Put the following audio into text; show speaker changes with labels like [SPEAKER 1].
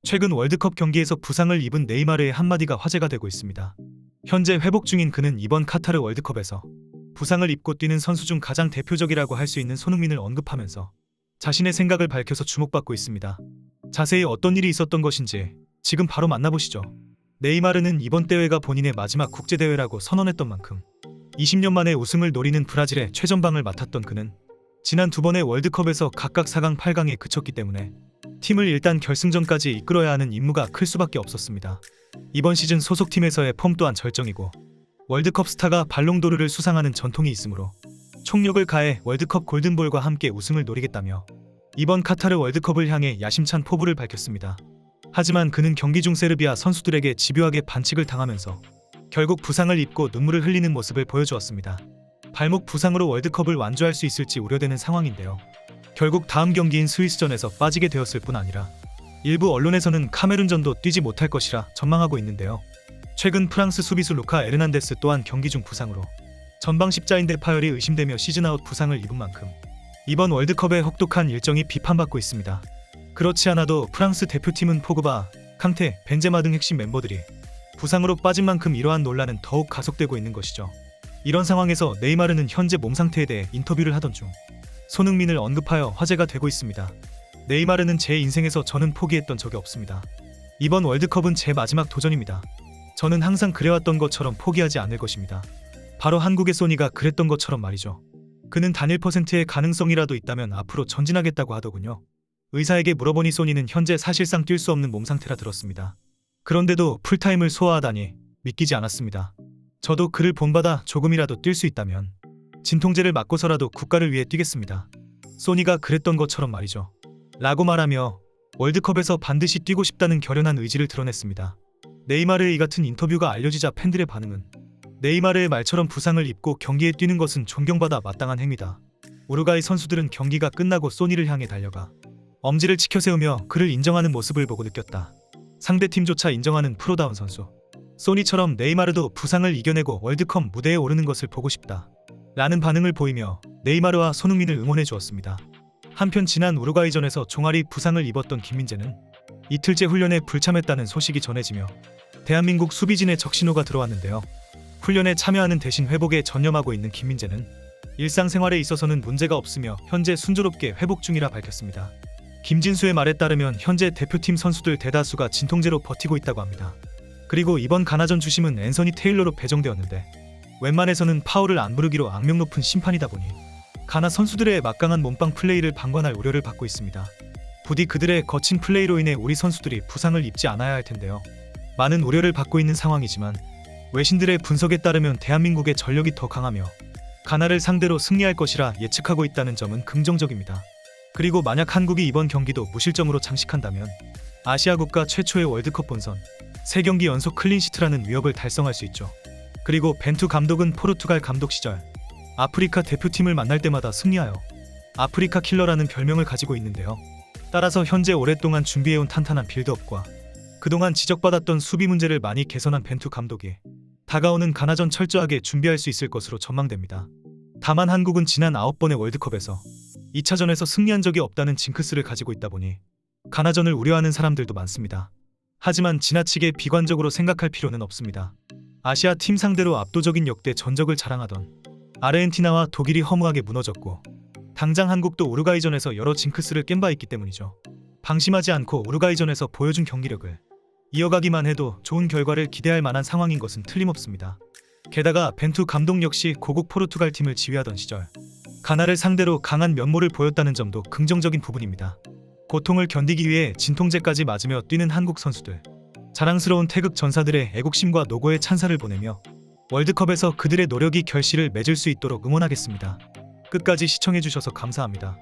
[SPEAKER 1] 최근 월드컵 경기에서 부상을 입은 네이마르의 한마디가 화제가 되고 있습니다. 현재 회복 중인 그는 이번 카타르 월드컵에서 부상을 입고 뛰는 선수 중 가장 대표적이라고 할 수 있는 손흥민을 언급하면서 자신의 생각을 밝혀서 주목받고 있습니다. 자세히 어떤 일이 있었던 것인지 지금 바로 만나보시죠. 네이마르는 이번 대회가 본인의 마지막 국제대회라고 선언했던 만큼 20년 만에 우승을 노리는 브라질의 최전방을 맡았던 그는 지난 두 번의 월드컵에서 각각 4강, 8강에 그쳤기 때문에 팀을 일단 결승전까지 이끌어야 하는 임무가 클 수밖에 없었습니다. 이번 시즌 소속팀에서의 폼 또한 절정이고 월드컵 스타가 발롱도르를 수상하는 전통이 있으므로 총력을 가해 월드컵 골든볼과 함께 우승을 노리겠다며 이번 카타르 월드컵을 향해 야심찬 포부를 밝혔습니다. 하지만 그는 경기 중 세르비아 선수들에게 집요하게 반칙을 당하면서 결국 부상을 입고 눈물을 흘리는 모습을 보여주었습니다. 발목 부상으로 월드컵을 완주할 수 있을지 우려되는 상황인데요. 결국 다음 경기인 스위스전에서 빠지게 되었을 뿐 아니라 일부 언론에서는 카메룬전도 뛰지 못할 것이라 전망하고 있는데요. 최근 프랑스 수비수 루카 에르난데스 또한 경기 중 부상으로 전방 십자인대 파열이 의심되며 시즌아웃 부상을 입은 만큼 이번 월드컵의 혹독한 일정이 비판받고 있습니다. 그렇지 않아도 프랑스 대표팀은 포그바, 캉테, 벤제마 등 핵심 멤버들이 부상으로 빠진 만큼 이러한 논란은 더욱 가속되고 있는 것이죠. 이런 상황에서 네이마르는 현재 몸 상태에 대해 인터뷰를 하던 중 손흥민을 언급하여 화제가 되고 있습니다. 네이마르는 제 인생에서 저는 포기했던 적이 없습니다. 이번 월드컵은 제 마지막 도전입니다. 저는 항상 그래왔던 것처럼 포기하지 않을 것입니다. 바로 한국의 소니가 그랬던 것처럼 말이죠. 그는 단 1%의 가능성이라도 있다면 앞으로 전진하겠다고 하더군요. 의사에게 물어보니 소니는 현재 사실상 뛸 수 없는 몸 상태라 들었습니다. 그런데도 풀타임을 소화하다니 믿기지 않았습니다. 저도 그를 본받아 조금이라도 뛸 수 있다면 진통제를 맞고서라도 국가를 위해 뛰겠습니다. 소니가 그랬던 것처럼 말이죠. 라고 말하며 월드컵에서 반드시 뛰고 싶다는 결연한 의지를 드러냈습니다. 네이마르의 이 같은 인터뷰가 알려지자 팬들의 반응은 네이마르의 말처럼 부상을 입고 경기에 뛰는 것은 존경받아 마땅한 행위다. 우루과이 선수들은 경기가 끝나고 소니를 향해 달려가 엄지를 치켜세우며 그를 인정하는 모습을 보고 느꼈다. 상대팀조차 인정하는 프로다운 선수. 소니처럼 네이마르도 부상을 이겨내고 월드컵 무대에 오르는 것을 보고 싶다. 라는 반응을 보이며 네이마르와 손흥민을 응원해 주었습니다. 한편 지난 우루과이전에서 종아리 부상을 입었던 김민재는 이틀째 훈련에 불참했다는 소식이 전해지며 대한민국 수비진의 적신호가 들어왔는데요. 훈련에 참여하는 대신 회복에 전념하고 있는 김민재는 일상생활에 있어서는 문제가 없으며 현재 순조롭게 회복 중이라 밝혔습니다. 김진수의 말에 따르면 현재 대표팀 선수들 대다수가 진통제로 버티고 있다고 합니다. 그리고 이번 가나전 주심은 앤서니 테일러로 배정되었는데 웬만해서는 파울을 안 부르기로 악명 높은 심판이다 보니 가나 선수들의 막강한 몸빵 플레이를 방관할 우려를 받고 있습니다. 부디 그들의 거친 플레이로 인해 우리 선수들이 부상을 입지 않아야 할 텐데요. 많은 우려를 받고 있는 상황이지만 외신들의 분석에 따르면 대한민국의 전력이 더 강하며 가나를 상대로 승리할 것이라 예측하고 있다는 점은 긍정적입니다. 그리고 만약 한국이 이번 경기도 무실점으로 장식한다면 아시아 국가 최초의 월드컵 본선 3경기 연속 클린시트라는 위협을 달성할 수 있죠. 그리고 벤투 감독은 포르투갈 감독 시절 아프리카 대표팀을 만날 때마다 승리하여 아프리카 킬러라는 별명을 가지고 있는데요. 따라서 현재 오랫동안 준비해온 탄탄한 빌드업과 그동안 지적받았던 수비 문제를 많이 개선한 벤투 감독이 다가오는 가나전 철저하게 준비할 수 있을 것으로 전망됩니다. 다만 한국은 지난 9번의 월드컵에서 2차전에서 승리한 적이 없다는 징크스를 가지고 있다 보니 가나전을 우려하는 사람들도 많습니다. 하지만 지나치게 비관적으로 생각할 필요는 없습니다. 아시아 팀 상대로 압도적인 역대 전적을 자랑하던 아르헨티나와 독일이 허무하게 무너졌고 당장 한국도 우루과이전에서 여러 징크스를 깬 바 있기 때문이죠. 방심하지 않고 우루과이전에서 보여준 경기력을 이어가기만 해도 좋은 결과를 기대할 만한 상황인 것은 틀림없습니다. 게다가 벤투 감독 역시 고국 포르투갈 팀을 지휘하던 시절 가나를 상대로 강한 면모를 보였다는 점도 긍정적인 부분입니다. 고통을 견디기 위해 진통제까지 맞으며 뛰는 한국 선수들. 자랑스러운 태극 전사들의 애국심과 노고의 찬사를 보내며 월드컵에서 그들의 노력이 결실을 맺을 수 있도록 응원하겠습니다. 끝까지 시청해주셔서 감사합니다.